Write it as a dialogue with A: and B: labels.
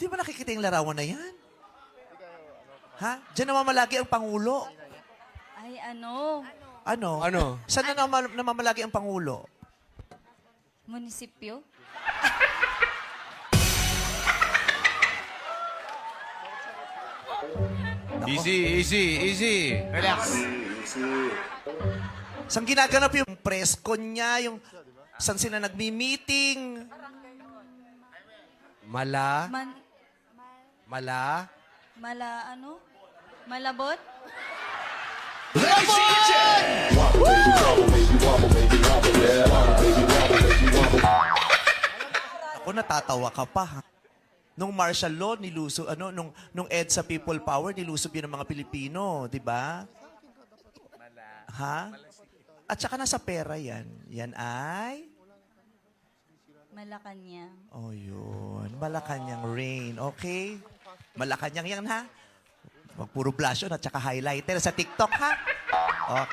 A: Di ba nakikita yung larawan na yan? Ha? Diyan namamalagi ang Pangulo.
B: Ay, ano?
A: Ano?
C: Ano?
A: Saan na namamalagi ang Pangulo?
B: Munisipyo?
C: Easy. Relax.
A: Saan ginaganap yung press con niya? Yung saan sila nagmi-meeting?
C: Mala.
B: Ano? Malabot?
A: Ako natatawa ka pa, ha? Nung martial law, nung EDSA People Power, nilusob yun ng mga Pilipino, di ba? Ha? At saka nasa pera yan. Yan ay?
B: Malacanang.
A: Oh, yun. Malacanang rain. Okay? Malacanang yan, ha? Wag puro blush on at saka highlighter sa TikTok, ha? Okay.